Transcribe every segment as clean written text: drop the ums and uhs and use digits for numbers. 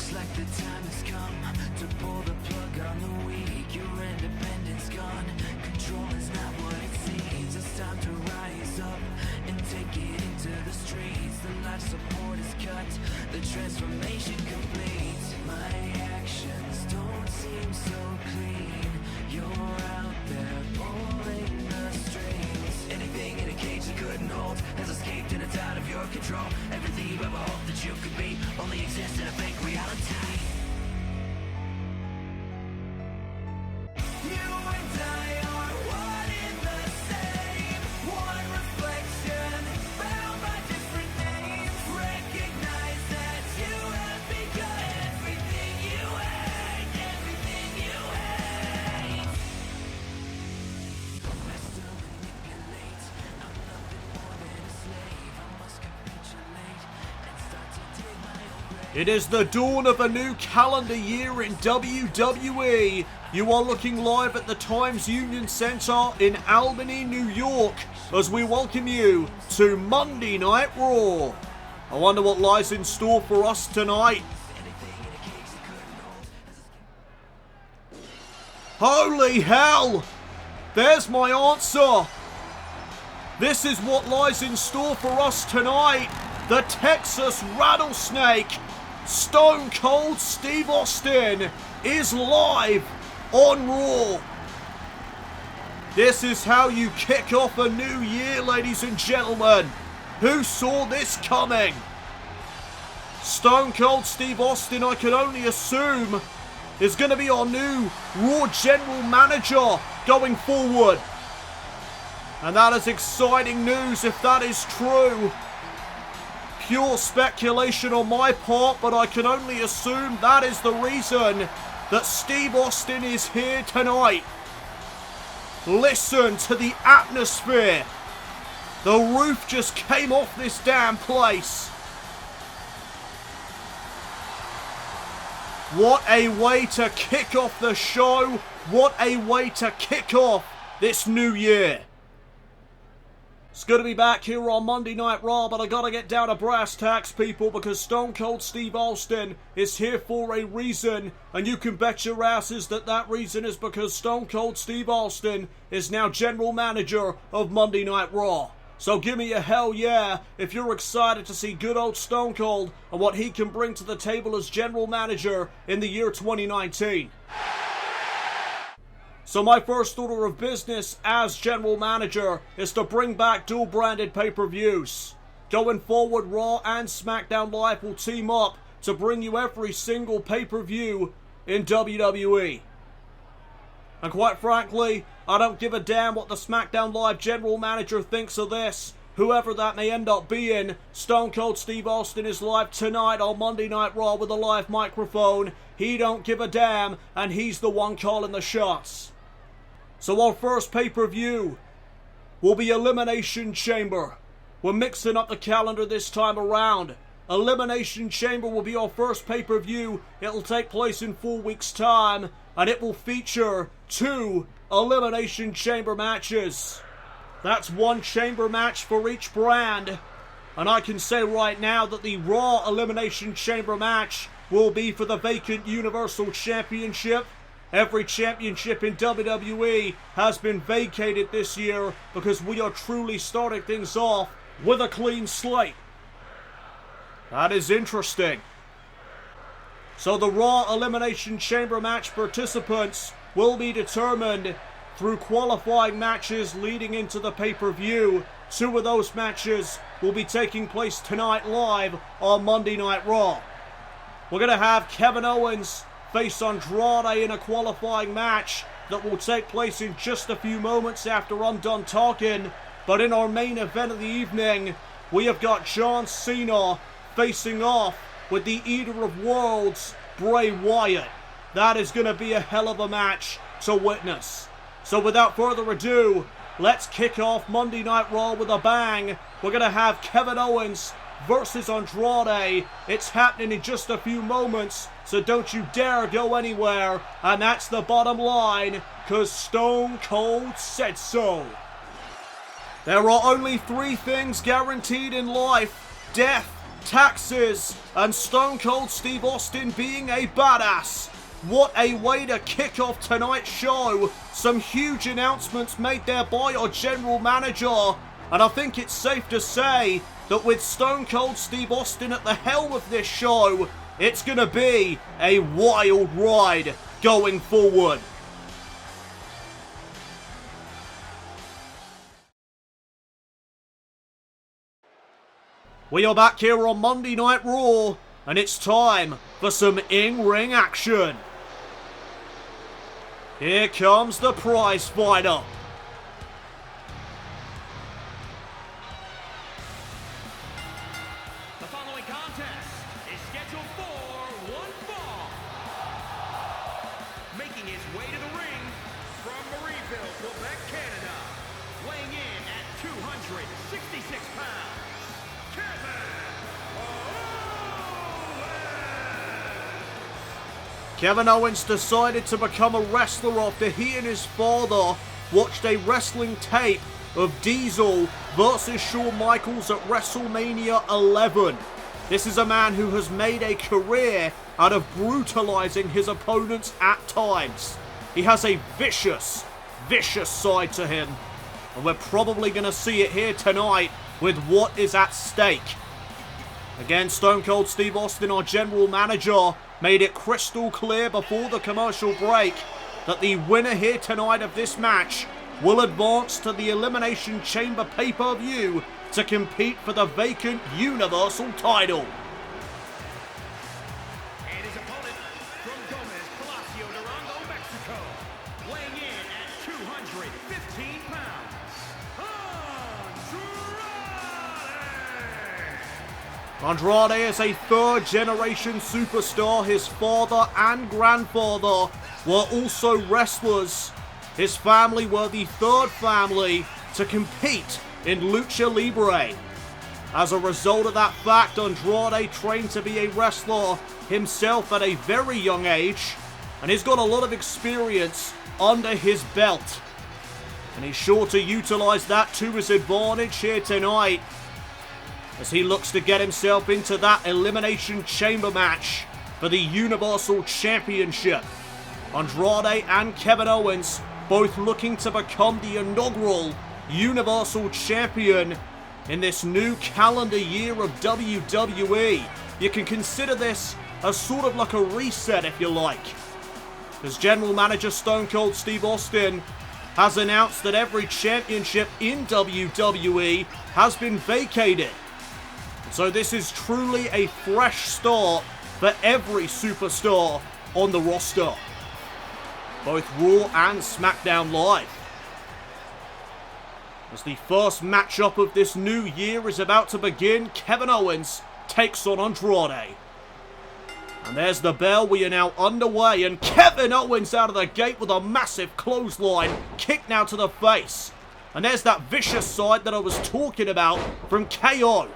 Looks like the time has come to pull the plug on the weak. Your independence gone, control is not what it seems. It's time to rise up and take it into the streets. The life support is cut, the transformation complete. My actions don't seem so clean. You're out there pulling the strings. Anything in a cage you couldn't hold has escaped and it's out of your control. Everything you ever hoped that you could be only exists in a fake reality. You and I are one in the same, one reflection, bound by different names. Recognize that you have become everything you hate, everything you hate. I still manipulate, I'm nothing more than a slave. I must capitulate and start to dig my own grave. It is the dawn of a new calendar year in WWE. You are looking live at the Times Union Center in Albany, New York, as we welcome you to Monday Night Raw. I wonder what lies in store for us tonight. Holy hell! There's my answer. This is what lies in store for us tonight. The Texas Rattlesnake, Stone Cold Steve Austin, is live on Raw. This is how you kick off a new year, ladies and gentlemen. Who saw this coming? Stone Cold Steve Austin, I can only assume, is going to be our new Raw General Manager going forward. And that is exciting news if that is true. Pure speculation on my part, but I can only assume that is the reason that Steve Austin is here tonight. Listen to the atmosphere. The roof just came off this damn place. What a way to kick off the show. What a way to kick off this new year. It's good to be back here on Monday Night Raw, but I gotta get down to brass tacks, people, because Stone Cold Steve Austin is here for a reason, and you can bet your asses that that reason is because Stone Cold Steve Austin is now General Manager of Monday Night Raw. So give me a hell yeah if you're excited to see good old Stone Cold and what he can bring to the table as General Manager in the year 2019. So my first order of business as General Manager is to bring back dual-branded pay-per-views. Going forward, Raw and SmackDown Live will team up to bring you every single pay-per-view in WWE. And quite frankly, I don't give a damn what the SmackDown Live General Manager thinks of this. Whoever that may end up being, Stone Cold Steve Austin is live tonight on Monday Night Raw with a live microphone. He don't give a damn, and he's the one calling the shots. So our first pay-per-view will be Elimination Chamber. We're mixing up the calendar this time around. Elimination Chamber will be our first pay-per-view. It'll take place in 4 weeks' time, and it will feature 2 Elimination Chamber matches. That's 1 chamber match for each brand. And I can say right now that the Raw Elimination Chamber match will be for the vacant Universal Championship. Every championship in WWE has been vacated this year because we are truly starting things off with a clean slate. That is interesting. So the Raw Elimination Chamber match participants will be determined through qualifying matches leading into the pay-per-view. 2 of those matches will be taking place tonight live on Monday Night Raw. We're going to have Kevin Owens face Andrade in a qualifying match that will take place in just a few moments after I'm done talking. But in our main event of the evening, we have got John Cena facing off with the Eater of Worlds, Bray Wyatt. That is going to be a hell of a match to witness. So without further ado, let's kick off Monday Night Raw with a bang. We're going to have Kevin Owens versus Andrade. It's happening in just a few moments, so don't you dare go anywhere. And that's the bottom line, because Stone Cold said so. There are only 3 things guaranteed in life: death, taxes, and Stone Cold Steve Austin being a badass. What a way to kick off tonight's show. Some huge announcements made there by our general manager. And I think it's safe to say that with Stone Cold Steve Austin at the helm of this show, it's going to be a wild ride going forward. We are back here on Monday Night Raw, and it's time for some in-ring action. Here comes the prize fighter. The following contest is scheduled for one fall. Making his way to the ring from Marieville, Quebec, Canada. Weighing in at 266 pounds, Kevin Owens decided to become a wrestler after he and his father watched a wrestling tape of Diesel versus Shawn Michaels at WrestleMania 11. This is a man who has made a career out of brutalizing his opponents at times. He has a vicious side to him, and we're probably going to see it here tonight with what is at stake. Again, Stone Cold Steve Austin, our general manager, made it crystal clear before the commercial break that the winner here tonight of this match will advance to the Elimination Chamber pay-per-view to compete for the vacant Universal title. and his opponent from Gomez, Palacio, Durango, Mexico. Weighing in at 215 pounds, Andrade. Andrade is a third-generation superstar. His father and grandfather were also wrestlers. His family were the third family to compete in Lucha Libre. As a result of that fact, Andrade trained to be a wrestler himself at a very young age, and he's got a lot of experience under his belt. And he's sure to utilize that to his advantage here tonight, as he looks to get himself into that Elimination Chamber match for the Universal Championship. Andrade and Kevin Owens both looking to become the inaugural Universal Champion in this new calendar year of WWE. You can consider this as sort of like a reset, if you like, as General Manager Stone Cold Steve Austin has announced that every championship in WWE has been vacated. So this is truly a fresh start for every superstar on the roster, both Raw and SmackDown Live. As the first matchup of this new year is about to begin, Kevin Owens takes on Andrade. And there's the bell. We are now underway, and Kevin Owens out of the gate with a massive clothesline, kick now to the face. And there's that vicious side that I was talking about from KO.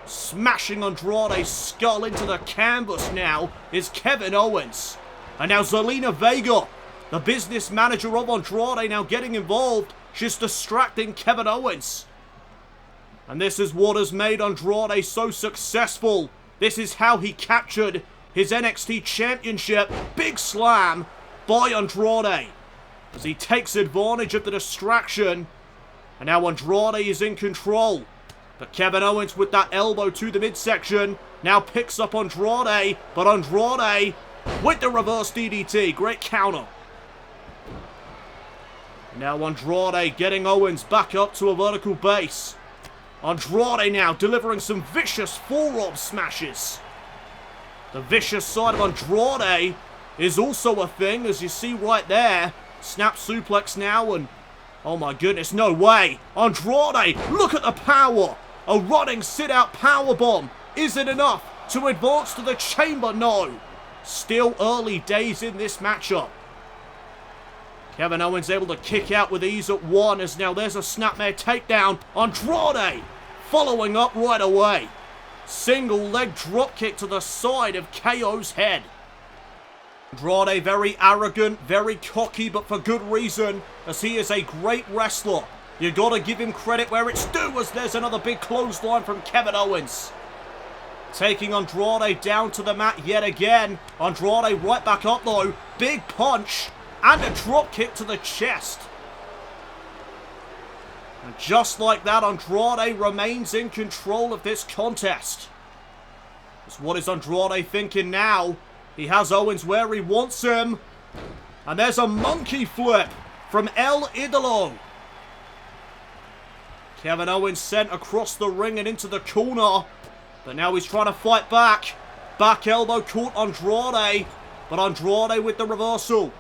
Smashing Andrade's skull into the canvas now is Kevin Owens. And now Zelina Vega, the business manager of Andrade, now getting involved. She's distracting Kevin Owens. And this is what has made Andrade so successful. This is how he captured his NXT Championship. Big slam by Andrade as he takes advantage of the distraction. And now Andrade is in control. But Kevin Owens with that elbow to the midsection now picks up Andrade. But Andrade with the reverse DDT. Great counter. Now Andrade getting Owens back up to a vertical base. Andrade now delivering some vicious forearm smashes. The vicious side of Andrade is also a thing, as you see right there. Snap suplex now, and oh my goodness, no way. Andrade, look at the power. A running sit-out powerbomb. Is it enough to advance to the chamber? No. Still early days in this matchup. Kevin Owens able to kick out with ease at one, as now there's a snapmare takedown. Andrade following up right away. Single leg dropkick to the side of KO's head. Andrade very arrogant, very cocky, but for good reason, as he is a great wrestler. You gotta give him credit where it's due, as there's another big clothesline from Kevin Owens. taking Andrade down to the mat yet again. Andrade right back up though. Big punch and a drop kick to the chest. And just like that, Andrade remains in control of this contest. So what is Andrade thinking now? He has Owens where he wants him. And there's a monkey flip from El Idolo. Kevin Owens sent across the ring and into the corner. But now he's trying to fight back. Back elbow caught Andrade. But Andrade with the reversal.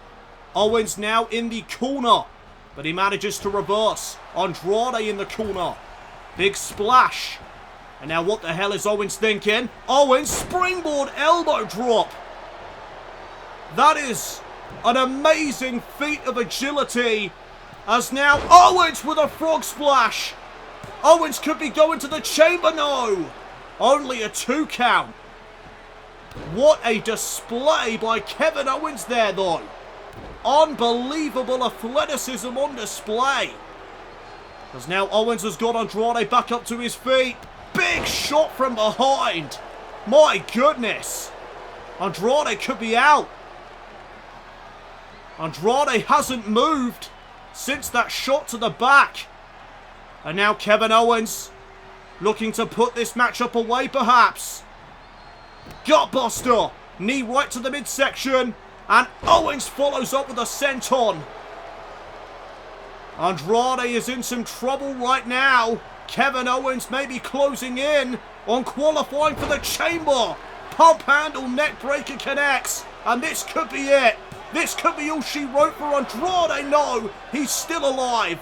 Owens now in the corner. But he manages to reverse. Andrade in the corner. Big splash. And now what the hell is Owens thinking? Owens springboard elbow drop. That is an amazing feat of agility. As now Owens with a frog splash. Owens could be going to the chamber. No. Only a 2 count. What a display by Kevin Owens there though. Unbelievable athleticism on display. As now Owens has got Andrade back up to his feet. Big shot from behind. My goodness. Andrade could be out. Andrade hasn't moved since that shot to the back. And now Kevin Owens looking to put this matchup away perhaps. Gutbuster. Knee right to the midsection. And Owens follows up with a senton. Andrade is in some trouble right now. Kevin Owens may be closing in on qualifying for the chamber. Pump handle neck breaker connects. And this could be it. This could be all she wrote for Andrade. No, he's still alive.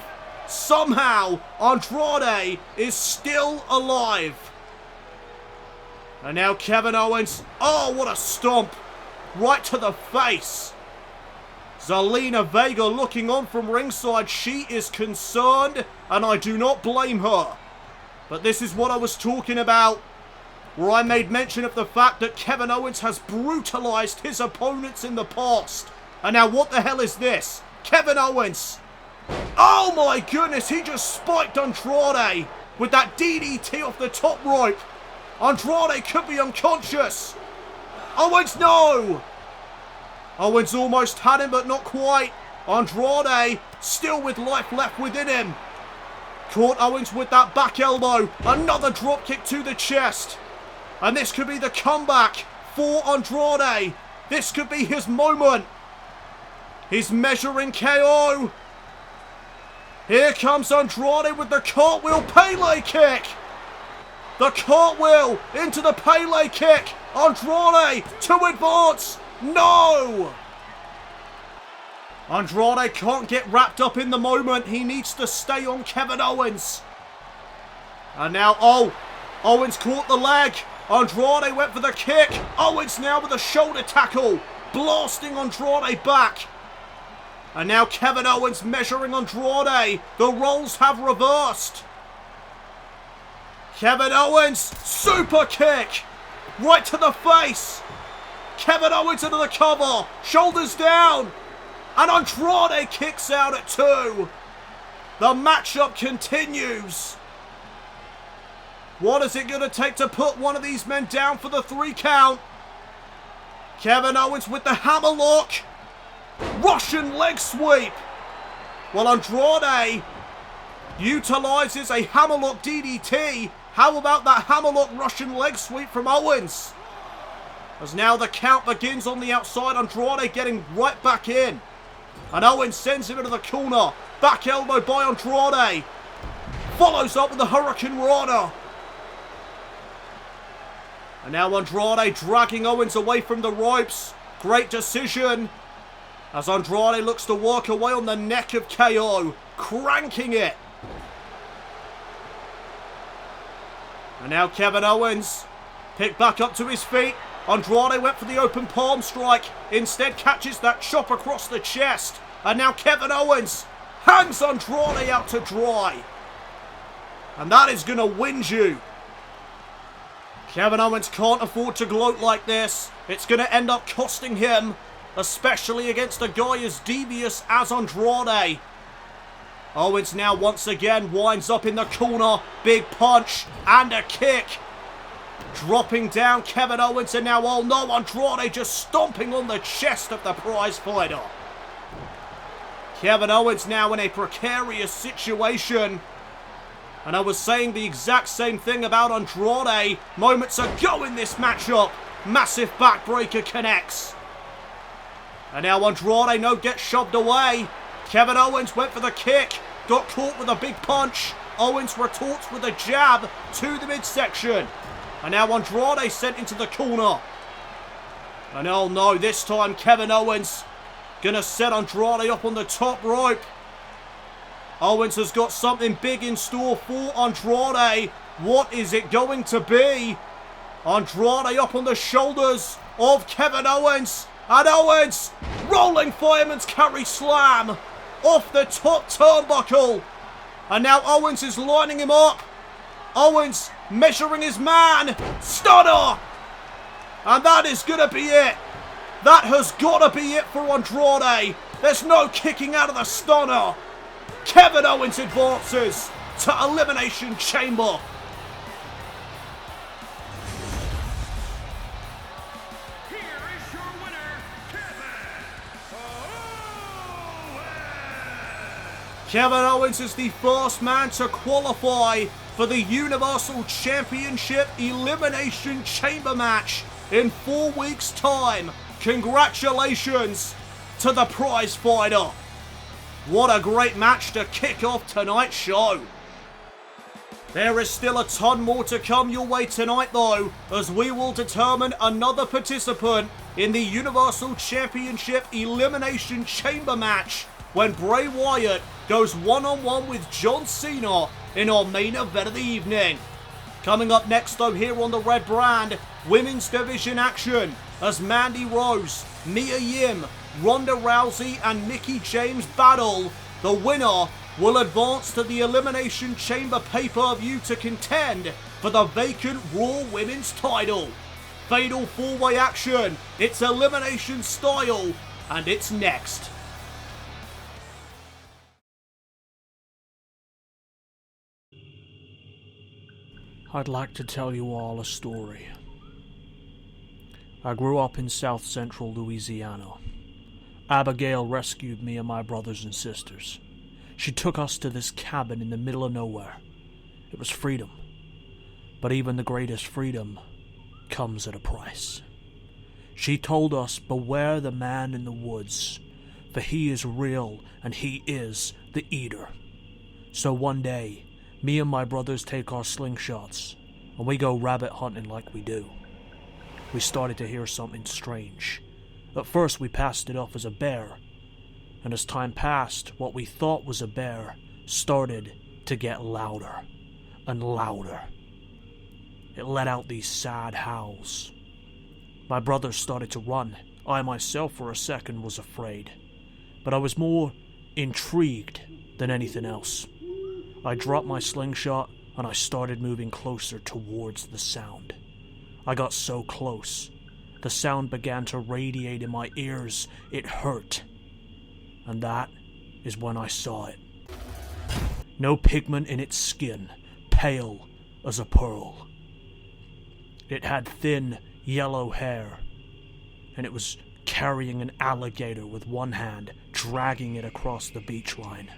Somehow, Andrade is still alive. And now Kevin Owens. Oh, what a stomp. Right to the face. Zelina Vega looking on from ringside. She is concerned, and I do not blame her. But this is what I was talking about, where I made mention of the fact that Kevin Owens has brutalized his opponents in the past. And now what the hell is this? Kevin Owens. Oh my goodness, he just spiked Andrade with that DDT off the top rope. Andrade could be unconscious. Owens, no! Owens almost had him, but not quite. Andrade still with life left within him. Caught Owens with that back elbow. Another drop kick to the chest. And this could be the comeback for Andrade. This could be his moment. He's measuring KO. Here comes Andrade with the cartwheel Pele kick. The cartwheel into the Pele kick. Andrade to advance. No! Andrade can't get wrapped up in the moment. He needs to stay on Kevin Owens. And now, oh, Owens caught the leg. Andrade went for the kick. Owens now with a shoulder tackle. Blasting Andrade back. And now Kevin Owens measuring Andrade. The roles have reversed. Kevin Owens, super kick. Right to the face. Kevin Owens into the cover. Shoulders down. And Andrade kicks out at 2. The matchup continues. What is it going to take to put one of these men down for the 3 count? Kevin Owens with the hammerlock. Russian leg sweep. Well, Andrade utilizes a hammerlock DDT. How about that hammerlock Russian leg sweep from Owens? As now the count begins on the outside. Andrade getting right back in. And Owens sends him into the corner. Back elbow by Andrade. Follows up with the Hurricane Rana. And now Andrade dragging Owens away from the ropes. Great decision. As Andrade looks to work away on the neck of KO. Cranking it. And now Kevin Owens picked back up to his feet. Andrade went for the open palm strike. Instead catches that chop across the chest. And now Kevin Owens hangs Andrade out to dry. And that is going to win you. Kevin Owens can't afford to gloat like this. It's going to end up costing him. Especially against a guy as devious as Andrade. Owens now once again winds up in the corner. Big punch and a kick. Dropping down Kevin Owens, and now, oh no, Andrade just stomping on the chest of the prize fighter. Kevin Owens now in a precarious situation. And I was saying the exact same thing about Andrade moments ago in this matchup. Massive backbreaker connects. And now Andrade gets shoved away. Kevin Owens went for the kick. Got caught with a big punch. Owens retorts with a jab to the midsection. And now Andrade sent into the corner. And oh no, this time Kevin Owens gonna set Andrade up on the top rope. Owens has got something big in store for Andrade. What is it going to be? Andrade up on the shoulders of Kevin Owens. And Owens rolling fireman's carry slam off the top turnbuckle. And now Owens is lining him up. Owens measuring his man. Stunner. And that is going to be it. That has got to be it for Andrade. There's no kicking out of the stunner. Kevin Owens advances to Elimination Chamber. Here is your winner, Kevin Owens is the first man to qualify for the Universal Championship Elimination Chamber match in 4 weeks' time. Congratulations to the prize fighter. What a great match to kick off tonight's show. There is still a ton more to come your way tonight though, as we will determine another participant in the Universal Championship Elimination Chamber match when Bray Wyatt goes one-on-one with John Cena in our main event of the evening. Coming up next though here on the Red Brand, Women's Division action as Mandy Rose, Mia Yim, Ronda Rousey and Mickie James battle. The winner will advance to the Elimination Chamber pay-per-view to contend for the vacant Raw Women's title. Fatal 4-way action, it's elimination style, and it's next. I'd like to tell you all a story. I grew up in South Central Louisiana. Abigail rescued me and my brothers and sisters. She took us to this cabin in the middle of nowhere. It was freedom. But even the greatest freedom comes at a price. She told us, beware the man in the woods, for he is real and he is the eater. So one day, me and my brothers take our slingshots and we go rabbit hunting like we do. We started to hear something strange. At first we passed it off as a bear, and as time passed, what we thought was a bear started to get louder and louder. It let out these sad howls. My brothers started to run. I myself for a second was afraid, but I was more intrigued than anything else. I dropped my slingshot and I started moving closer towards the sound. I got so close. The sound began to radiate in my ears. It hurt. And that is when I saw it. No pigment in its skin, pale as a pearl. It had thin, yellow hair, and it was carrying an alligator with one hand, dragging it across the beach line.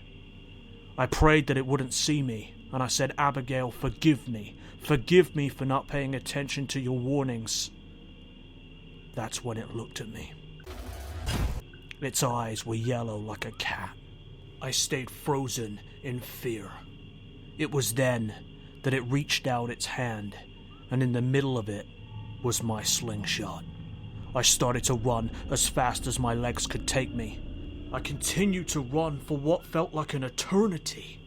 I prayed that it wouldn't see me, and I said, Abigail, forgive me. Forgive me for not paying attention to your warnings. That's when it looked at me. Its eyes were yellow like a cat. I stayed frozen in fear. It was then that it reached out its hand, and in the middle of it was my slingshot. I started to run as fast as my legs could take me. I continued to run for what felt like an eternity.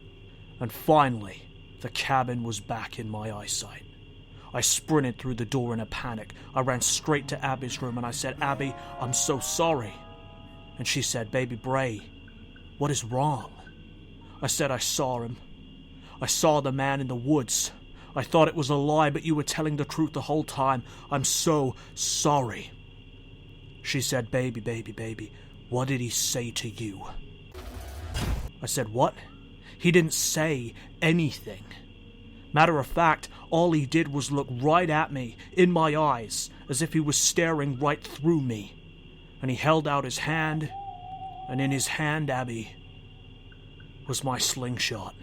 And finally, the cabin was back in my eyesight. I sprinted through the door in a panic. I ran straight to Abby's room and I said, Abby, I'm so sorry. And she said, Baby Bray, what is wrong? I said I saw him. I saw the man in the woods. I thought it was a lie, but you were telling the truth the whole time. I'm so sorry. She said, baby, what did he say to you? I said, what? He didn't say anything. Matter of fact, all he did was look right at me, in my eyes, as if he was staring right through me. And he held out his hand, and in his hand, Abby, was my slingshot.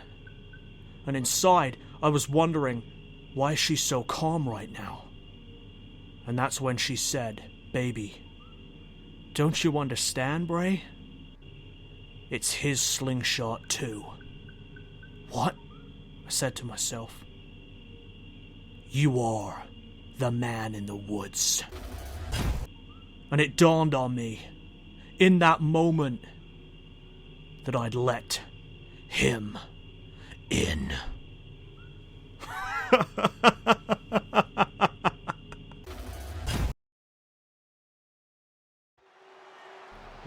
And inside, I was wondering, why is she so calm right now? And that's when she said, "Baby, don't you understand, Bray? It's his slingshot too." "What?" I said to myself. "You are the man in the woods." And it dawned on me, in that moment, that I'd let him in.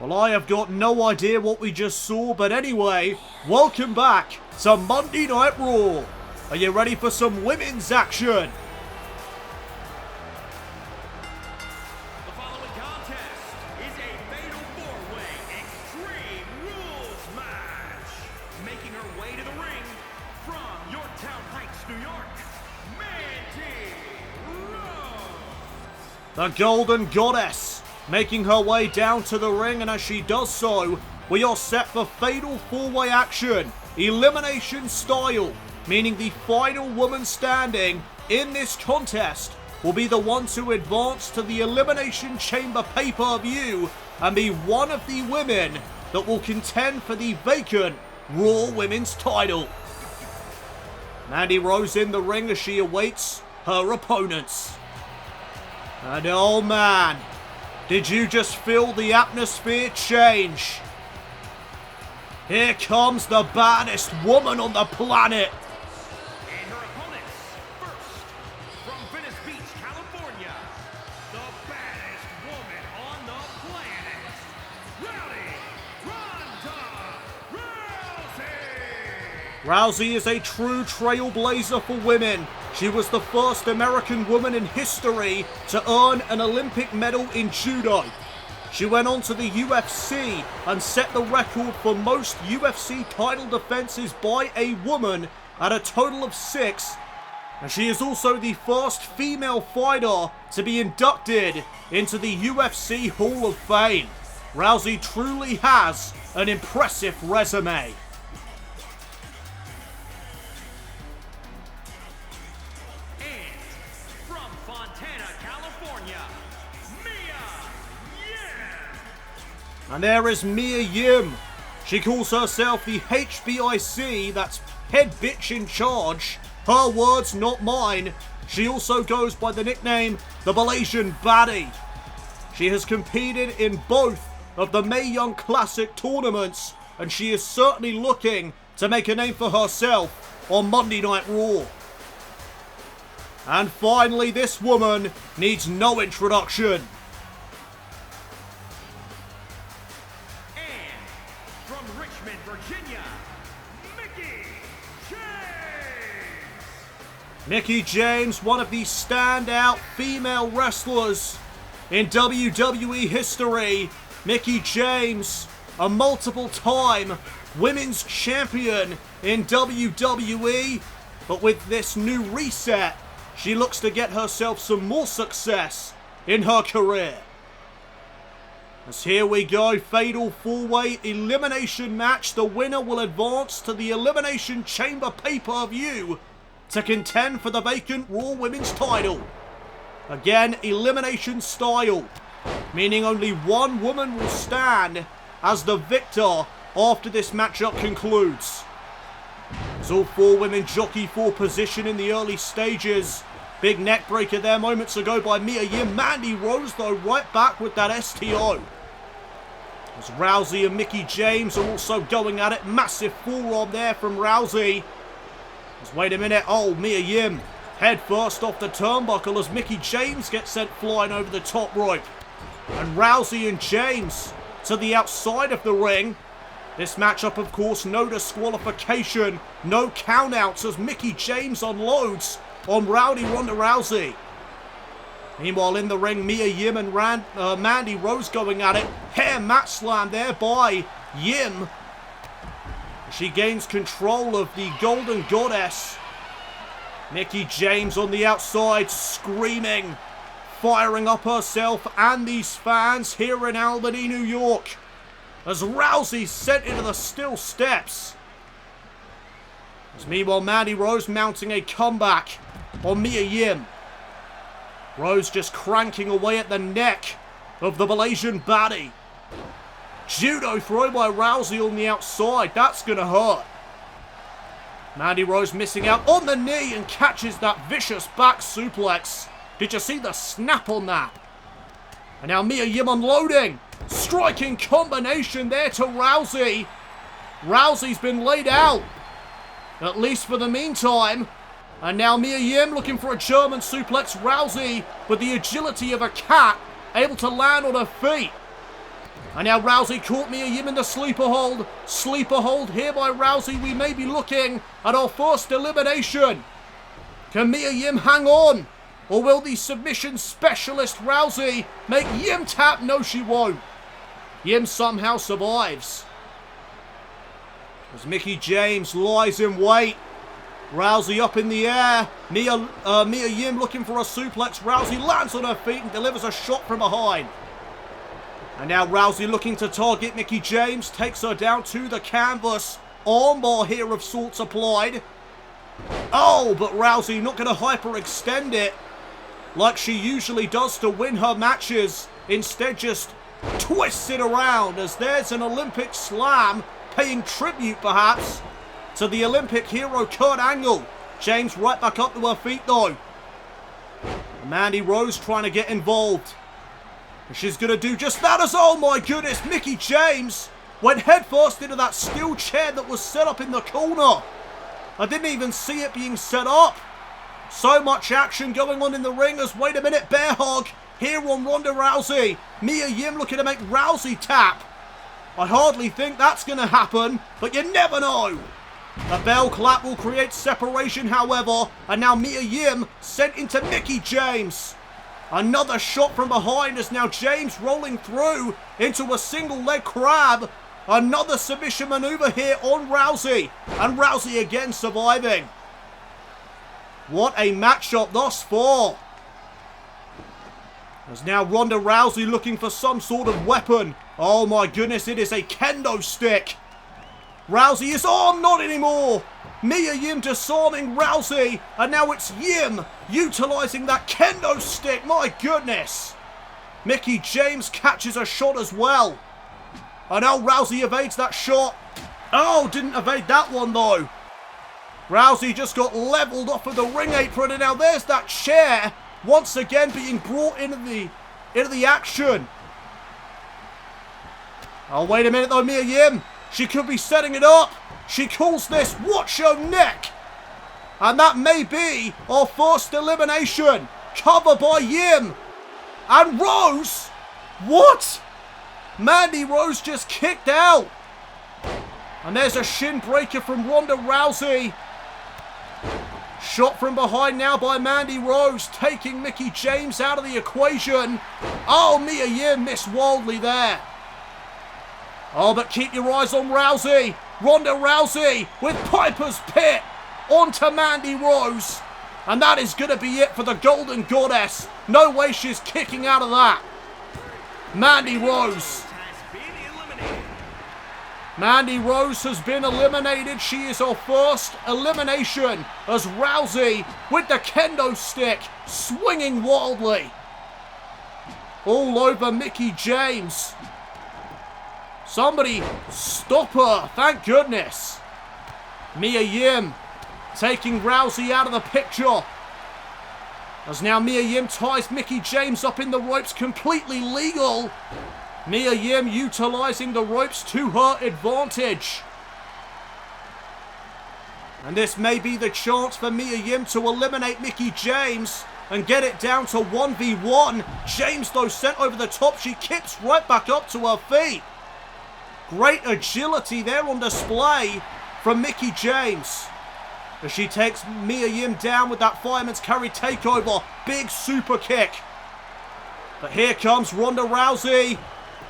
Well, I have got no idea what we just saw, but anyway, welcome back to Monday Night Raw. Are you ready for some women's action? The following contest is a fatal four-way Extreme Rules match. Making her way to the ring from Yorktown Heights, New York, Mandy Rose. The Golden Goddess making her way down to the ring, and as she does so, we are set for fatal four-way action, elimination style, meaning the final woman standing in this contest will be the one to advance to the Elimination Chamber pay-per-view and be one of the women that will contend for the vacant Raw Women's title. Mandy Rose in the ring as she awaits her opponents. And oh man, did you just feel the atmosphere change? Here comes the baddest woman on the planet. And her opponents, first, from Venice Beach, California, the baddest woman on the planet, Ronda Rousey! Rousey is a true trailblazer for women. She was the first American woman in history to earn an Olympic medal in judo. She went on to the UFC and set the record for most UFC title defenses by a woman at a total of 6. And she is also the first female fighter to be inducted into the UFC Hall of Fame. Rousey truly has an impressive resume. And there is Mia Yim. She calls herself the HBIC, that's head bitch in charge. Her words, not mine. She also goes by the nickname the Malaysian Baddie. She has competed in both of the Mae Young Classic tournaments, and she is certainly looking to make a name for herself on Monday Night Raw. And finally, this woman needs no introduction. Mickie James, one of the standout female wrestlers in WWE history. Mickie James, a multiple-time women's champion in WWE. But with this new reset, she looks to get herself some more success in her career. As here we go, fatal four-way elimination match. The winner will advance to the Elimination Chamber pay-per-view to contend for the vacant Raw Women's title. Again, elimination style, meaning only one woman will stand as the victor after this matchup concludes. As all 4 women jockey for position in the early stages. Big neck breaker there moments ago by Mia Yim. Mandy Rose, though, right back with that STO. As Rousey and Mickie James are also going at it. Massive forearm there from Rousey. Wait a minute, oh, Mia Yim head first off the turnbuckle as Mickie James gets sent flying over the top rope. And Rousey and James to the outside of the ring. This matchup, of course, no disqualification, no countouts as Mickie James unloads on Rowdy Ronda Rousey. Meanwhile, in the ring, Mia Yim and Mandy Rose going at it. Hair mat slam there by Yim. She gains control of the Golden Goddess. Mickie James on the outside, screaming, firing up herself and these fans here in Albany, New York, as Rousey sent into the steel steps. As meanwhile, Mandy Rose mounting a comeback on Mia Yim. Rose just cranking away at the neck of the Malaysian baddie. Judo throw by Rousey on the outside. That's going to hurt. Mandy Rose missing out on the knee and catches that vicious back suplex. Did you see the snap on that? And now Mia Yim unloading. Striking combination there to Rousey. Rousey's been laid out, at least for the meantime. And now Mia Yim looking for a German suplex. Rousey with the agility of a cat, able to land on her feet. And now Rousey caught Mia Yim in the sleeper hold. Sleeper hold here by Rousey. We may be looking at our first elimination. Can Mia Yim hang on? Or will the submission specialist Rousey make Yim tap? No, she won't. Yim somehow survives. As Mickie James lies in wait. Rousey up in the air. Mia Yim looking for a suplex. Rousey lands on her feet and delivers a shot from behind. And now Rousey looking to target Mickie James. Takes her down to the canvas. Armbar here of sorts applied. Oh, but Rousey not going to hyperextend it like she usually does to win her matches. Instead just twists it around as there's an Olympic slam, paying tribute perhaps to the Olympic hero Kurt Angle. James right back up to her feet though. Mandy Rose trying to get involved. And she's going to do just that as, oh my goodness, Mickie James went headfirst into that steel chair that was set up in the corner. I didn't even see it being set up. So much action going on in the ring as, wait a minute, bear hug here on Ronda Rousey. Mia Yim looking to make Rousey tap. I hardly think that's going to happen, but you never know. The bell clap will create separation, however, and now Mia Yim sent into Mickie James. Another shot from behind as now James rolling through into a single leg crab. Another submission maneuver here on Rousey, and Rousey again surviving. What a matchup thus far. As now Ronda Rousey looking for some sort of weapon. Oh my goodness, it is a kendo stick. Rousey is on, not anymore. Mia Yim disarming Rousey, and now it's Yim utilising that kendo stick. My goodness. Mickie James catches a shot as well. And now Rousey evades that shot. Oh, didn't evade that one though. Rousey just got levelled off of the ring apron, and now there's that chair once again being brought into the action. Oh, wait a minute though, Mia Yim. She could be setting it up. She calls this, watch your neck. And that may be our first elimination. Cover by Yim. And Rose. What? Mandy Rose just kicked out. And there's a shin breaker from Ronda Rousey. Shot from behind now by Mandy Rose, taking Mickie James out of the equation. Oh, Mia Yim missed wildly there. Oh, but keep your eyes on Rousey. Ronda Rousey with Piper's Pit onto Mandy Rose. And that is going to be it for the Golden Goddess. No way she's kicking out of that. Mandy Rose. Mandy Rose has been eliminated. She is our first elimination as Rousey with the kendo stick swinging wildly all over Mickie James. Somebody stop her, thank goodness. Mia Yim taking Rousey out of the picture. As now Mia Yim ties Mickie James up in the ropes, completely legal. Mia Yim utilising the ropes to her advantage. And this may be the chance for Mia Yim to eliminate Mickie James and get it down to 1v1. James though sent over the top. She kicks right back up to her feet. Great agility there on display from Mickie James. As she takes Mia Yim down with that fireman's carry takeover. Big super kick. But here comes Ronda Rousey.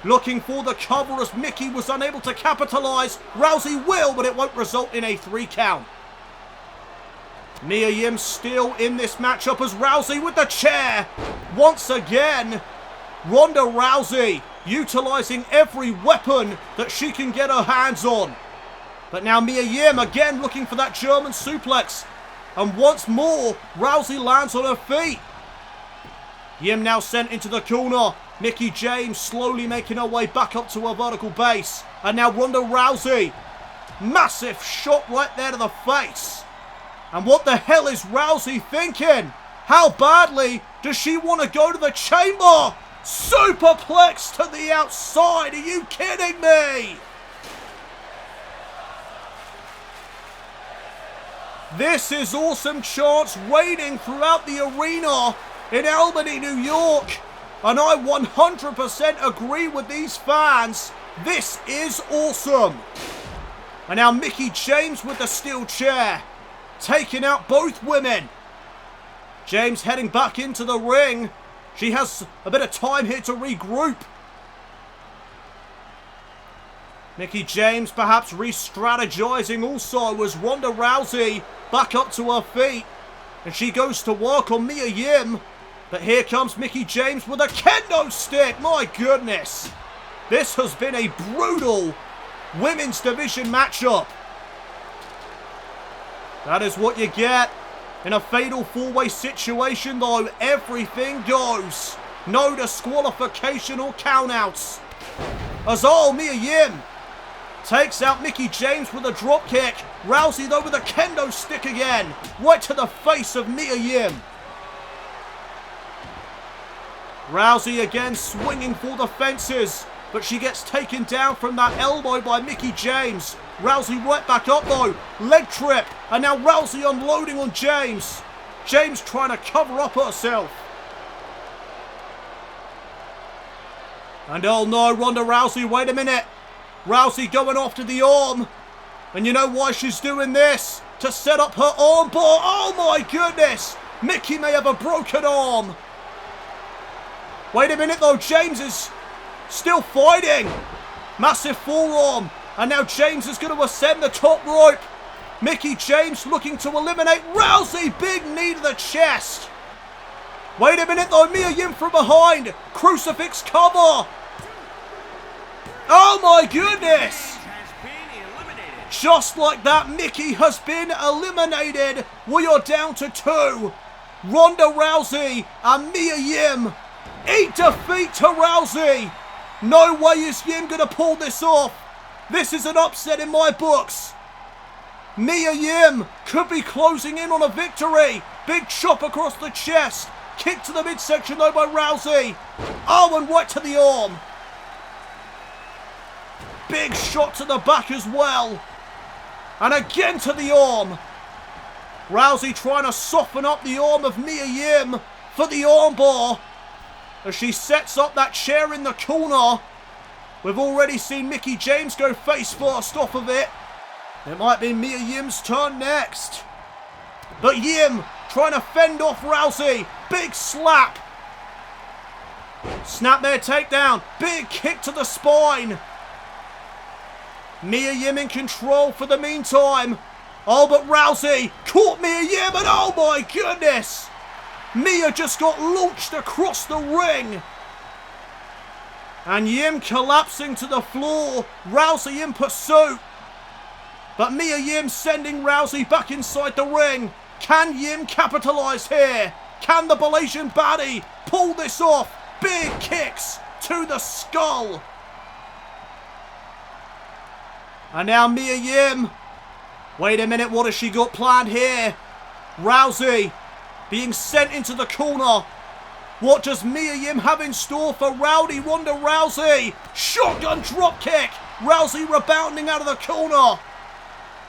Looking for the cover as Mickie was unable to capitalise. Rousey will, but it won't result in a 3 count. Mia Yim still in this matchup as Rousey with the chair. Once again, Ronda Rousey utilizing every weapon that she can get her hands on. But now Mia Yim again looking for that German suplex. And once more, Rousey lands on her feet. Yim now sent into the corner. Mickie James slowly making her way back up to her vertical base. And now Ronda Rousey. Massive shot right there to the face. And what the hell is Rousey thinking? How badly does she want to go to the chamber? Superplex to the outside. Are you kidding me? This is awesome chants raining throughout the arena in Albany, New York. And I 100% agree with these fans. This is awesome. And now Mickie James with the steel chair. Taking out both women. James heading back into the ring. She has a bit of time here to regroup. Mickie James perhaps re-strategizing also as Ronda Rousey back up to her feet. And she goes to work on Mia Yim. But here comes Mickie James with a kendo stick. My goodness. This has been a brutal women's division matchup. That is what you get. In a fatal four-way situation though, everything goes. No disqualification or countouts. As Mia Yim takes out Mickie James with a drop kick. Rousey though with a kendo stick again. Right to the face of Mia Yim. Rousey again swinging for the fences. But she gets taken down from that elbow by Mickie James. Rousey right back up though. Leg trip. And now Rousey unloading on James. James trying to cover up herself. And oh no, Ronda Rousey, wait a minute. Rousey going after the arm. And you know why she's doing this? To set up her arm bar. Oh my goodness. Mickie may have a broken arm. Wait a minute though, James is still fighting. Massive forearm. And now James is going to ascend the top rope. Mickie James looking to eliminate Rousey. Big knee to the chest. Wait a minute though. Mia Yim from behind. Crucifix cover. Oh my goodness. Just like that, Mickie has been eliminated. We are down to 2. Ronda Rousey and Mia Yim. 8 defeat to Rousey. No way is Yim going to pull this off. This is an upset in my books. Mia Yim could be closing in on a victory. Big chop across the chest. Kick to the midsection though by Rousey. Oh, and right to the arm. Big shot to the back as well. And again to the arm. Rousey trying to soften up the arm of Mia Yim for the armbar. As she sets up that chair in the corner. We've already seen Mickie James go face first off of it. It might be Mia Yim's turn next. But Yim trying to fend off Rousey. Big slap. Snapmare takedown. Big kick to the spine. Mia Yim in control for the meantime. Oh, but Rousey caught Mia Yim and oh my goodness. Mia just got launched across the ring. And Yim collapsing to the floor. Rousey in pursuit. But Mia Yim sending Rousey back inside the ring. Can Yim capitalize here? Can the Malaysian baddie pull this off? Big kicks to the skull. And now Mia Yim. Wait a minute, what has she got planned here? Rousey being sent into the corner. What does Mia Yim have in store for Rowdy Ronda Rousey? Shotgun drop kick. Rousey rebounding out of the corner.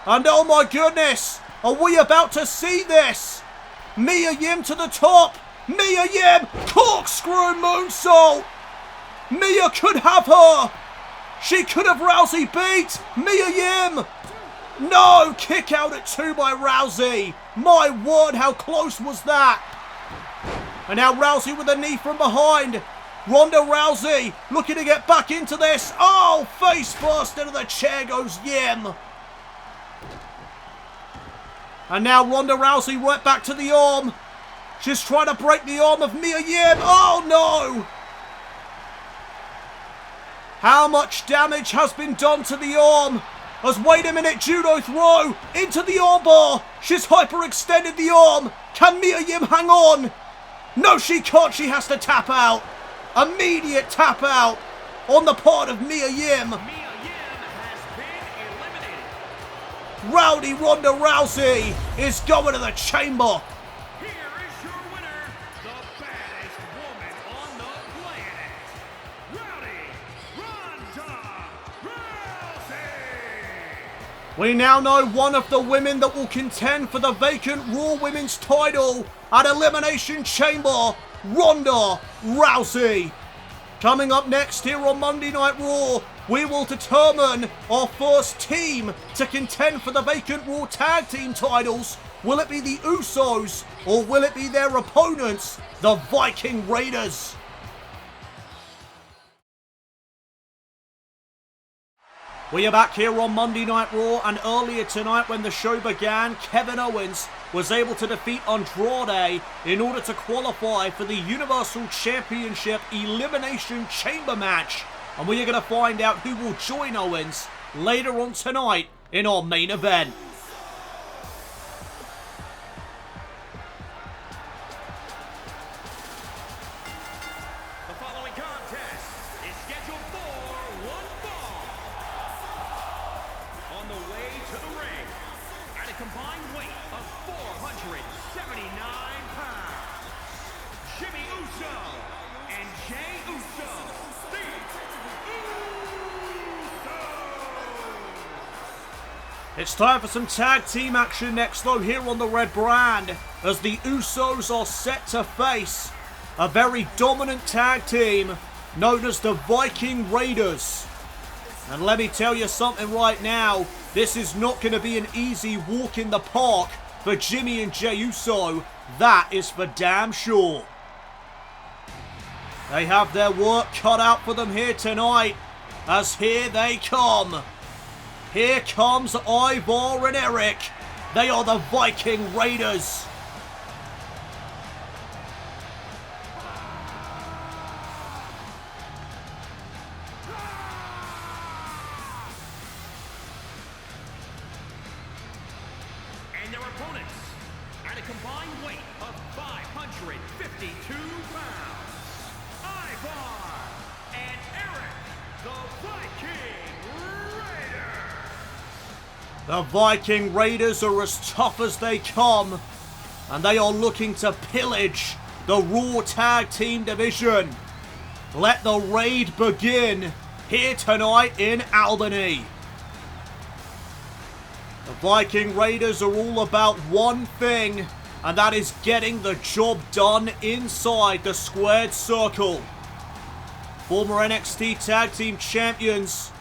And oh my goodness, are we about to see this? Mia Yim to the top. Mia Yim, corkscrew moonsault. Mia could have her. She could have Rousey beat. Mia Yim. No, kick out at 2 by Rousey. My word, how close was that? And now Rousey with a knee from behind. Ronda Rousey looking to get back into this. Oh, face first into the chair goes Yim. And now Ronda Rousey went back to the arm. She's trying to break the arm of Mia Yim. Oh no! How much damage has been done to the arm? As wait a minute, judo throw into the armbar. She's hyperextended the arm. Can Mia Yim hang on? No, she can't. She has to tap out. Immediate tap out on the part of Mia Yim. Mia Yim has been eliminated. Rowdy Ronda Rousey is going to the chamber. Here is your winner, the baddest woman on the planet, Rowdy Ronda Rousey. We now know one of the women that will contend for the vacant Raw Women's title at Elimination Chamber, Ronda Rousey. Coming up next here on Monday Night Raw, we will determine our first team to contend for the vacant Raw Tag Team titles. Will it be the Usos or will it be their opponents, the Viking Raiders? We are back here on Monday Night Raw, and earlier tonight when the show began, Kevin Owens was able to defeat Andrade in order to qualify for the Universal Championship Elimination Chamber match. And we are going to find out who will join Owens later on tonight in our main event. The following contest is scheduled for one fall. On the way to the ring, at a combined weight of 479 pounds, Jimmy Uso and Jey Uso, the Usos. It's time for some tag team action next though here on the Red Brand, as the Usos are set to face a very dominant tag team known as the Viking Raiders. And let me tell you something right now, this is not going to be an easy walk in the park for Jimmy and Jey Uso. That is for damn sure. They have their work cut out for them here tonight, as here they come. Here comes Ivar and Eric. They are the Viking Raiders. And their opponents, at a combined weight of 552 pounds, Ivar and Eric, the Viking Raiders. The Viking Raiders are as tough as they come, and they are looking to pillage the Raw Tag Team division. Let the raid begin here tonight in Albany. The Viking Raiders are all about one thing, and that is getting the job done inside the squared circle. Former NXT Tag Team Champions,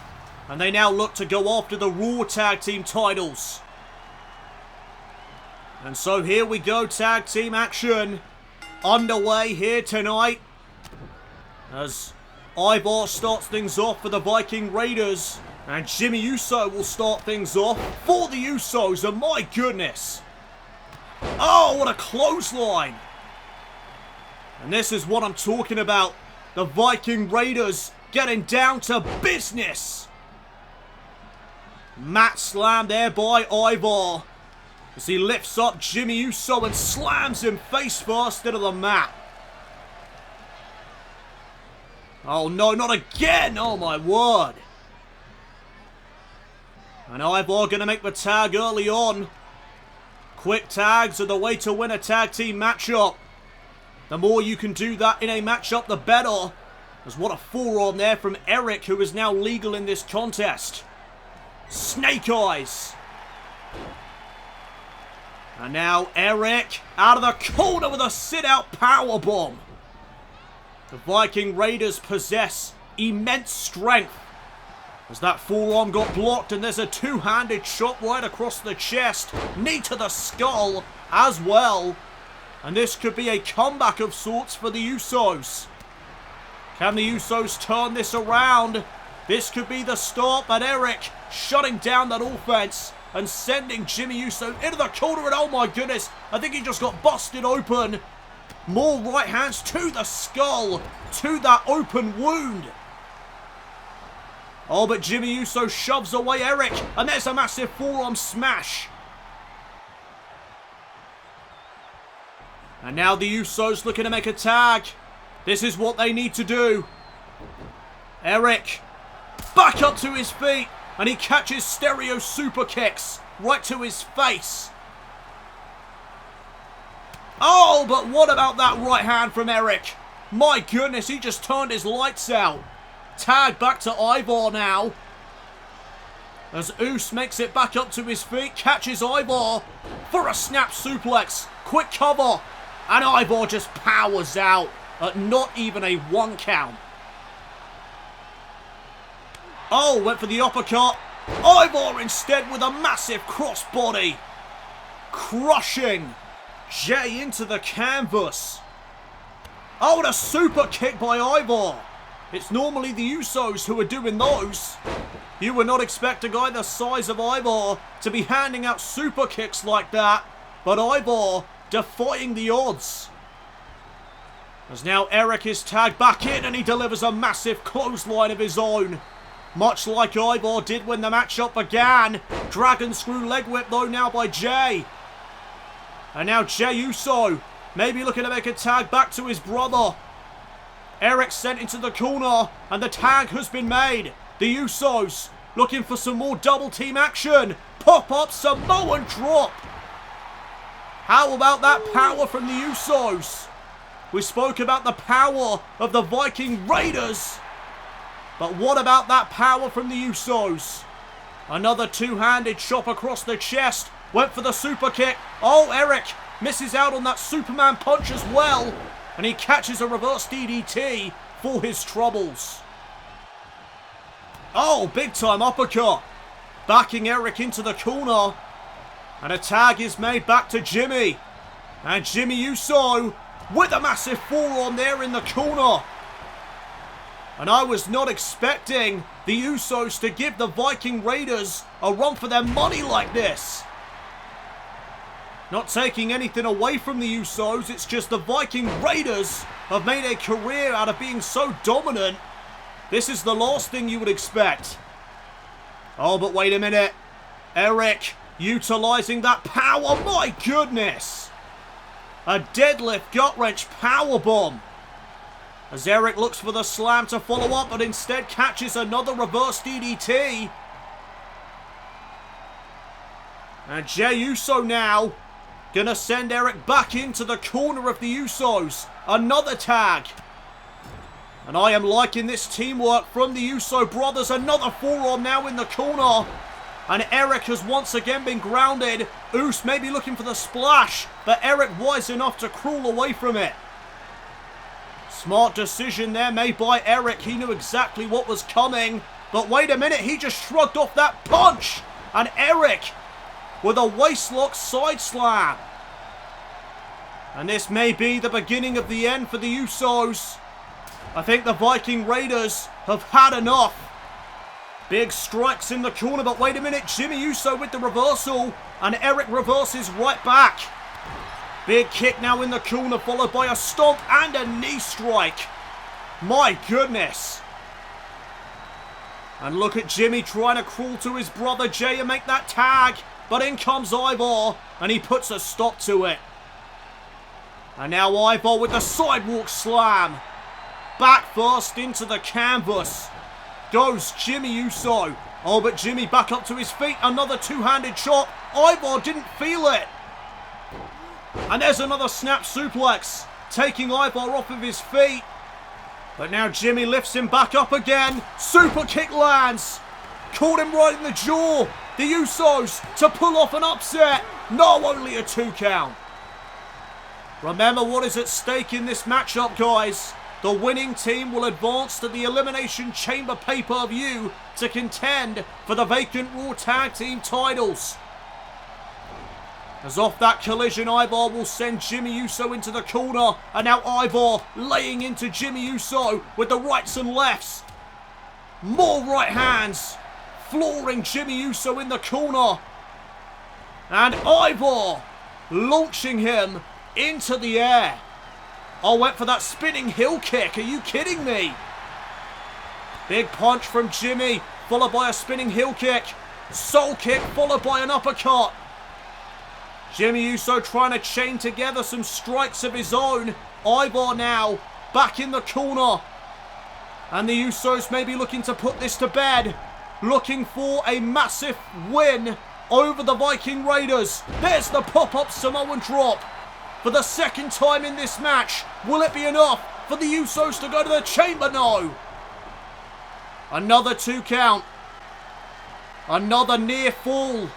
and they now look to go after the Raw Tag Team titles. And so here we go, tag team action underway here tonight, as Ivar starts things off for the Viking Raiders, and Jimmy Uso will start things off for the Usos. And my goodness, oh, what a clothesline. And this is what I'm talking about, the Viking Raiders getting down to business. Mat slam there by Ivar, as he lifts up Jimmy Uso and slams him face first into the mat. Oh no, not again! Oh my word! And Ivar going to make the tag early on. Quick tags are the way to win a tag team matchup. The more you can do that in a matchup, the better. There's what a forearm there from Eric, who is now legal in this contest. Snake Eyes. And now Eric out of the corner with a sit-out powerbomb. The Viking Raiders possess immense strength, as that forearm got blocked, and there's a two-handed shot right across the chest. Knee to the skull as well. And this could be a comeback of sorts for the Usos. Can the Usos turn this around? This could be the start, but Eric shutting down that offense and sending Jimmy Uso into the corner. And oh my goodness, I think he just got busted open. More right hands to the skull, to that open wound. Oh, but Jimmy Uso shoves away Eric, and there's a massive forearm smash. And now the Usos looking to make a tag. This is what they need to do. Eric, back up to his feet, and he catches stereo super kicks right to his face. Oh, but what about that right hand from Eric? My goodness, he just turned his lights out. Tag back to Ivar now. As Uso makes it back up to his feet, catches Ivar for a snap suplex. Quick cover. And Ivar just powers out at not even a 1 count. Oh, went for the uppercut. Ivar instead with a massive crossbody. Crushing Jay into the canvas. Oh, and a super kick by Ivar. It's normally the Usos who are doing those. You would not expect a guy the size of Ivar to be handing out super kicks like that. But Ivar defying the odds. As now Eric is tagged back in and he delivers a massive clothesline of his own. Much like Ivar did when the matchup began. Dragon screw leg whip though now by Jay. And now Jey Uso maybe looking to make a tag back to his brother. Eric sent into the corner and the tag has been made. The Usos looking for some more double team action. Pop up Samoan drop. How about that power from the Usos? We spoke about the power of the Viking Raiders. But what about that power from the Usos? Another two-handed chop across the chest. Went for the super kick. Oh, Eric misses out on that Superman punch as well. And he catches a reverse DDT for his troubles. Oh, big time uppercut. Backing Eric into the corner. And a tag is made back to Jimmy. And Jimmy Uso with a massive forearm there in the corner. And I was not expecting the Usos to give the Viking Raiders a run for their money like this. Not taking anything away from the Usos, it's just the Viking Raiders have made a career out of being so dominant. This is the last thing you would expect. Oh, but wait a minute. Eric utilizing that power. My goodness. A deadlift gut wrench powerbomb. As Eric looks for the slam to follow up, but instead catches another reverse DDT. And Jey Uso now gonna send Eric back into the corner of the Usos. Another tag. And I am liking this teamwork from the Uso brothers. Another forearm now in the corner. And Eric has once again been grounded. Uso may be looking for the splash, but Eric wise enough to crawl away from it. Smart decision there made by Eric. He knew exactly what was coming. But wait a minute, he just shrugged off that punch. And Eric with a waistlock side slam. And this may be the beginning of the end for the Usos. I think the Viking Raiders have had enough. Big strikes in the corner, but wait a minute. Jimmy Uso with the reversal. And Eric reverses right back. Big kick now in the corner, followed by a stomp and a knee strike. My goodness. And look at Jimmy trying to crawl to his brother Jay and make that tag. But in comes Ivar, and he puts a stop to it. And now Ivar with the sidewalk slam. Back first into the canvas. Goes Jimmy Uso. Oh, but Jimmy back up to his feet. Another two-handed chop. Ivar didn't feel it. And there's another snap suplex. Taking Ivar off of his feet. But now Jimmy lifts him back up again. Super kick lands. Caught him right in the jaw. The Usos to pull off an upset. No, only a 2 count. Remember what is at stake in this matchup, guys. The winning team will advance to the Elimination Chamber pay-per-view to contend for the vacant Raw Tag Team titles. As off that collision, Ivar will send Jimmy Uso into the corner. And now Ivar laying into Jimmy Uso with the rights and lefts. More right hands. Flooring Jimmy Uso in the corner. And Ivor launching him into the air. I went for that spinning heel kick. Are you kidding me? Big punch from Jimmy, followed by a spinning heel kick. Soul kick, followed by an uppercut. Jimmy Uso trying to chain together some strikes of his own. Ivor now back in the corner. And the Usos may be looking to put this to bed. Looking for a massive win over the Viking Raiders. There's the pop-up Samoan drop. For the second time in this match. Will it be enough for the Usos to go to the chamber? No. Another 2 count. Another near fall.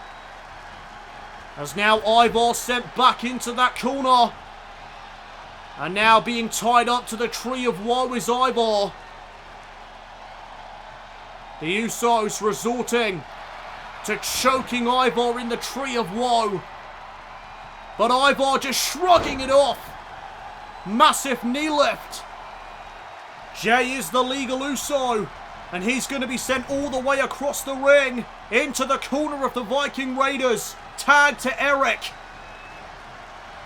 As now Ivor sent back into that corner. And now being tied up to the tree of woe is Ivor. The Usos resorting to choking Ivor in the tree of woe. But Ivor just shrugging it off. Massive knee lift. Jay is the legal Uso. And he's going to be sent all the way across the ring. Into the corner of the Viking Raiders. Tag to Eric.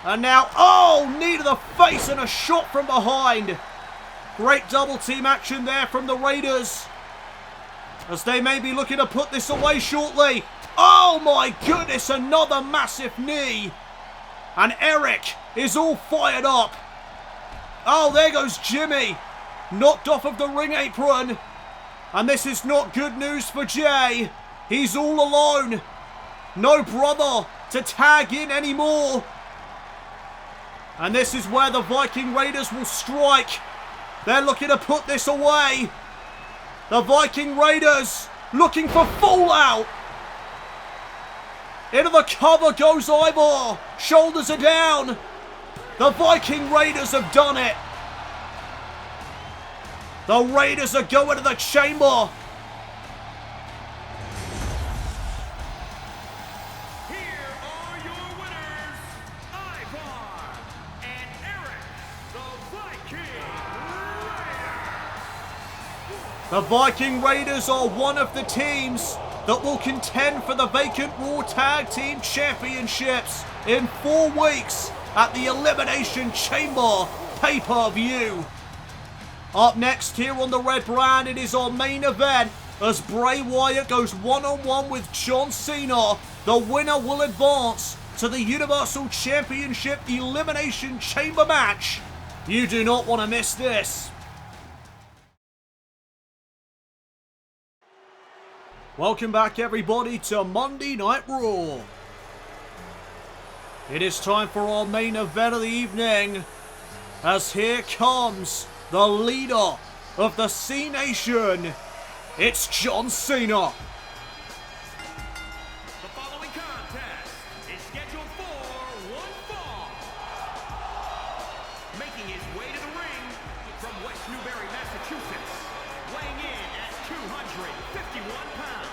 And now, oh, knee to the face and a shot from behind. Great double team action there from the Raiders. As they may be looking to put this away shortly. Oh my goodness, another massive knee. And Eric is all fired up. Oh, there goes Jimmy. Knocked off of the ring apron. And this is not good news for Jay. He's all alone. No brother to tag in anymore. And this is where the Viking Raiders will strike. They're looking to put this away. The Viking Raiders looking for fallout. Into the cover goes Ivor. Shoulders are down. The Viking Raiders have done it. The Raiders are going to the chamber. Here are your winners, Ivor and Eric, the Viking Raiders. The Viking Raiders are one of the teams that will contend for the vacant Raw Tag Team Championships in 4 weeks at the Elimination Chamber pay-per-view. Up next here on the Red Brand, it is our main event as Bray Wyatt goes one-on-one with John Cena. The winner will advance to the Universal Championship Elimination Chamber match. You do not want to miss this. Welcome back everybody to Monday Night Raw. It is time for our main event of the evening as here comes the leader of the C Nation. It's John Cena. The following contest is scheduled for one fall. Making his way to the ring from West Newbury, Massachusetts, weighing in at 251 pounds,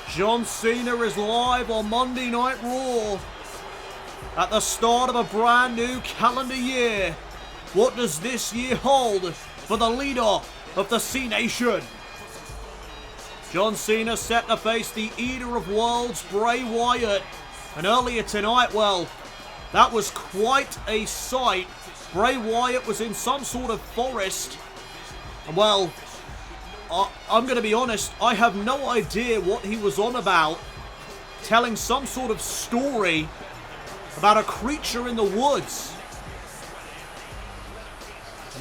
John Cena is live on Monday Night Raw at the start of a brand new calendar year. What does this year hold for the leader of the C Nation? John Cena set to face the Eater of Worlds, Bray Wyatt. And earlier tonight, well, that was quite a sight. Bray Wyatt was in some sort of forest. And well, I'm going to be honest, I have no idea what he was on about. Telling some sort of story about a creature in the woods.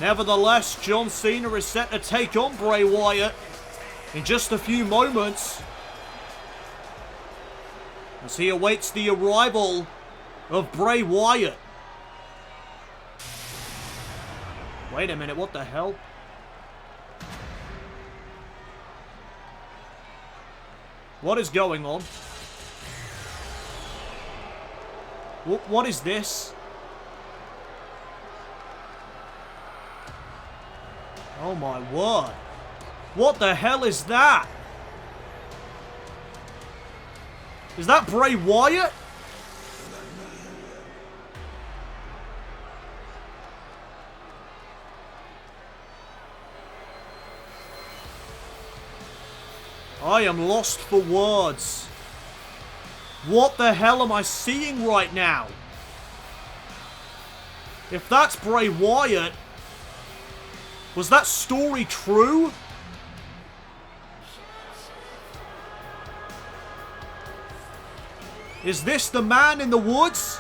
Nevertheless, John Cena is set to take on Bray Wyatt in just a few moments as he awaits the arrival of Bray Wyatt. Wait a minute, what the hell? What is going on? What is this? Oh my word. What the hell is that? Is that Bray Wyatt? I am lost for words. What the hell am I seeing right now? If that's Bray Wyatt, was that story true? Is this the man in the woods?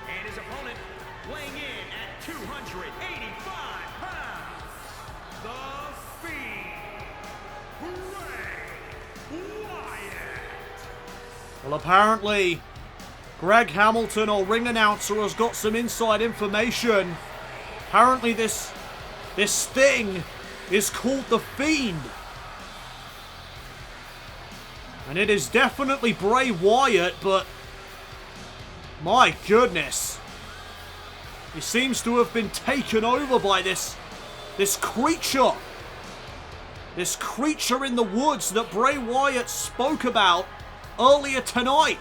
And his opponent, weighing in at 285 pounds, the Fiend, Bray Wyatt. Well, apparently, Greg Hamilton, our ring announcer, has got some inside information. Apparently this thing is called the Fiend. And it is definitely Bray Wyatt, but my goodness. He seems to have been taken over by this creature. This creature in the woods that Bray Wyatt spoke about earlier tonight.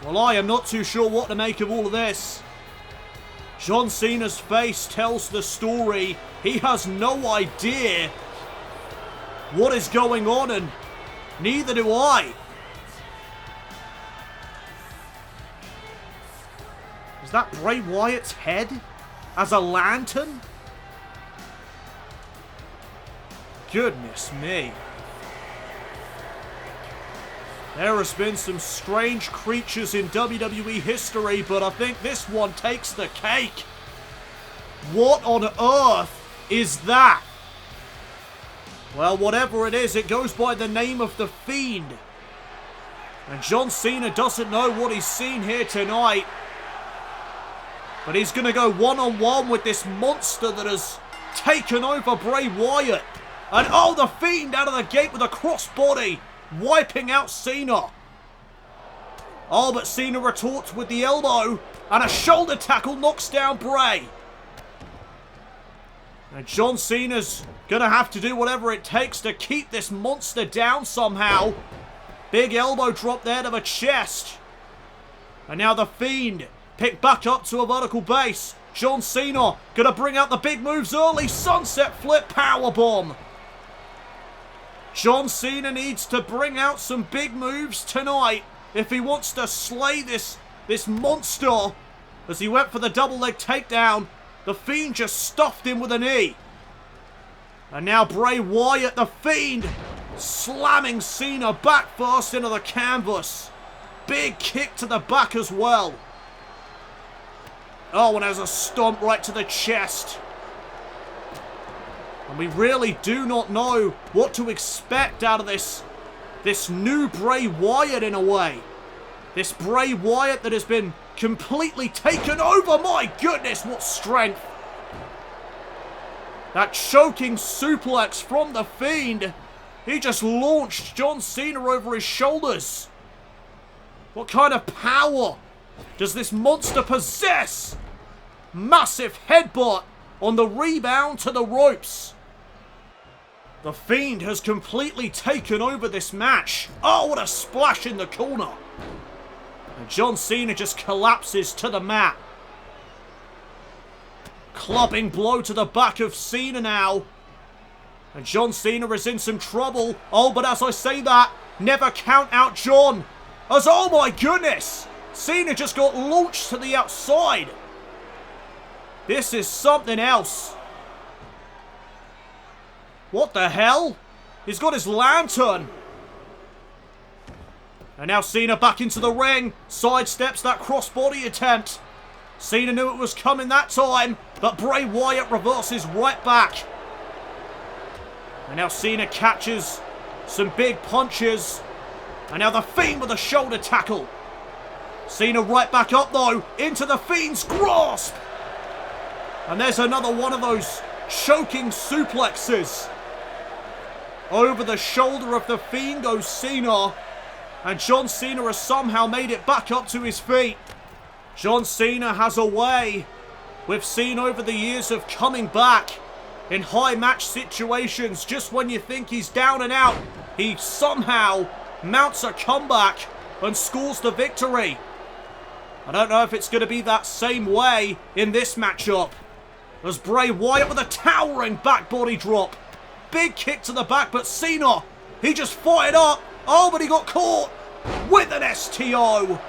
Well, I am not too sure what to make of all of this. John Cena's face tells the story. He has no idea what is going on, and neither do I. Is that Bray Wyatt's head as a lantern? Goodness me. There has been some strange creatures in WWE history, but I think this one takes the cake. What on earth is that? Well, whatever it is, it goes by the name of the Fiend. And John Cena doesn't know what he's seen here tonight. But he's going to go one-on-one with this monster that has taken over Bray Wyatt. And oh, the Fiend out of the gate with a crossbody, wiping out Cena. Oh, but Cena retorts with the elbow, and a shoulder tackle knocks down Bray. And John Cena's gonna have to do whatever it takes to keep this monster down somehow. Big elbow drop there to the chest. And now the Fiend picked back up to a vertical base. John Cena gonna bring out the big moves early. Sunset flip powerbomb. John Cena needs to bring out some big moves tonight if he wants to slay this monster. As he went for the double leg takedown, the Fiend just stuffed him with a knee. And now Bray Wyatt, the Fiend, slamming Cena back first into the canvas. Big kick to the back as well. Oh, and there's a stomp right to the chest. And we really do not know what to expect out of this new Bray Wyatt in a way. This Bray Wyatt that has been completely taken over. My goodness, what strength. That choking suplex from the Fiend. He just launched John Cena over his shoulders. What kind of power does this monster possess? Massive headbutt on the rebound to the ropes. The Fiend has completely taken over this match. Oh, what a splash in the corner. And John Cena just collapses to the mat. Clubbing blow to the back of Cena now. And John Cena is in some trouble. Oh, but as I say that, never count out John. As, oh my goodness, Cena just got launched to the outside. This is something else. What the hell? He's got his lantern. And now Cena back into the ring. Sidesteps that crossbody attempt. Cena knew it was coming that time, but Bray Wyatt reverses right back. And now Cena catches some big punches. And now the Fiend with a shoulder tackle. Cena right back up though, into the Fiend's grasp. And there's another one of those choking suplexes. Over the shoulder of the Fiend goes Cena. And John Cena has somehow made it back up to his feet. John Cena has a way we've seen over the years of coming back in high match situations. Just when you think he's down and out, he somehow mounts a comeback and scores the victory. I don't know if it's going to be that same way in this matchup. As Bray Wyatt with a towering back body drop. Big kick to the back, but Cena, he just fired up. Oh, but he got caught with an STO.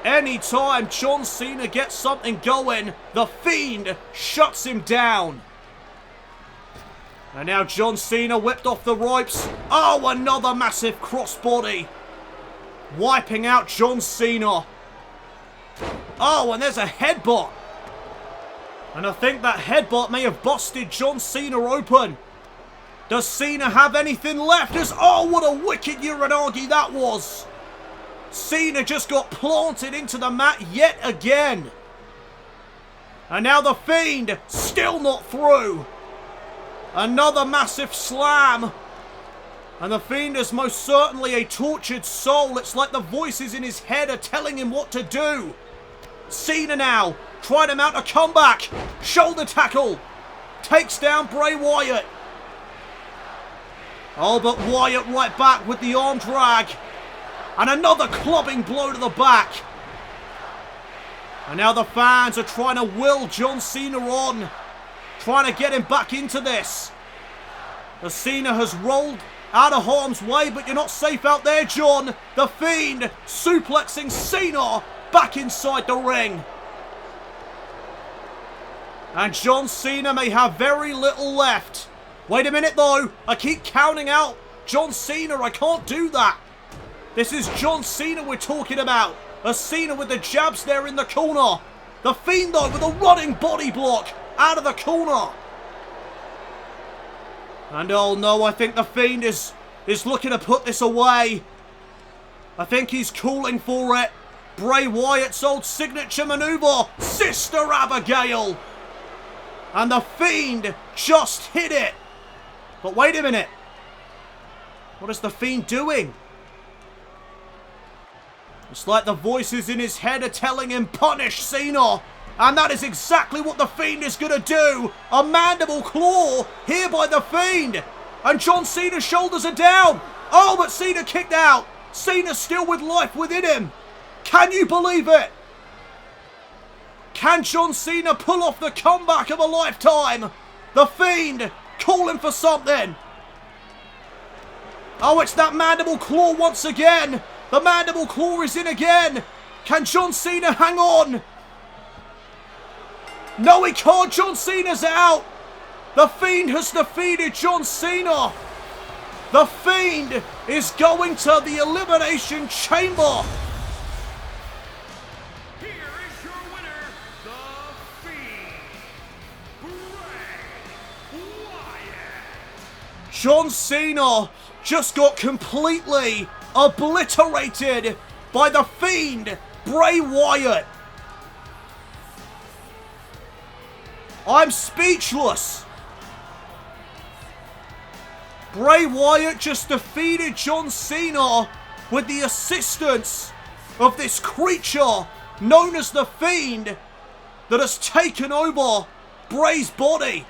Anytime John Cena gets something going, the Fiend shuts him down. And now John Cena whipped off the ropes. Oh, another massive crossbody. Wiping out John Cena. Oh, and there's a headbutt. And I think that headbutt may have busted John Cena open. Does Cena have anything left? Oh, what a wicked Uranagi that was. Cena just got planted into the mat yet again. And now the Fiend still not through. Another massive slam. And the Fiend is most certainly a tortured soul. It's like the voices in his head are telling him what to do. Cena now trying to mount a comeback. Shoulder tackle. Takes down Bray Wyatt. Oh, but Wyatt right back with the arm drag. And another clubbing blow to the back. And now the fans are trying to will John Cena on. Trying to get him back into this. As Cena has rolled out of harm's way, but you're not safe out there, John. The Fiend suplexing Cena back inside the ring. And John Cena may have very little left. Wait a minute though, I keep counting out John Cena, I can't do that. This is John Cena we're talking about. A Cena with the jabs there in the corner. The Fiend though with a running body block out of the corner. And oh no, I think the Fiend is looking to put this away. I think he's calling for it. Bray Wyatt's old signature maneuver, Sister Abigail. And the Fiend just hit it. But wait a minute. What is the Fiend doing? It's like the voices in his head are telling him, punish Cena. And that is exactly what the Fiend is going to do. A mandible claw here by the Fiend. And John Cena's shoulders are down. Oh, but Cena kicked out. Cena still with life within him. Can you believe it? Can John Cena pull off the comeback of a lifetime? The Fiend calling for something. Oh, it's that mandible claw once again. The mandible claw is in again. Can John Cena hang on? No, he can't. John Cena's out. The Fiend has defeated John Cena. The Fiend is going to the Elimination Chamber. Here is your winner, the Fiend, Bray Wyatt. John Cena just got completely obliterated by the Fiend, Bray Wyatt. I'm speechless. Bray Wyatt just defeated John Cena with the assistance of this creature known as the Fiend that has taken over Bray's body.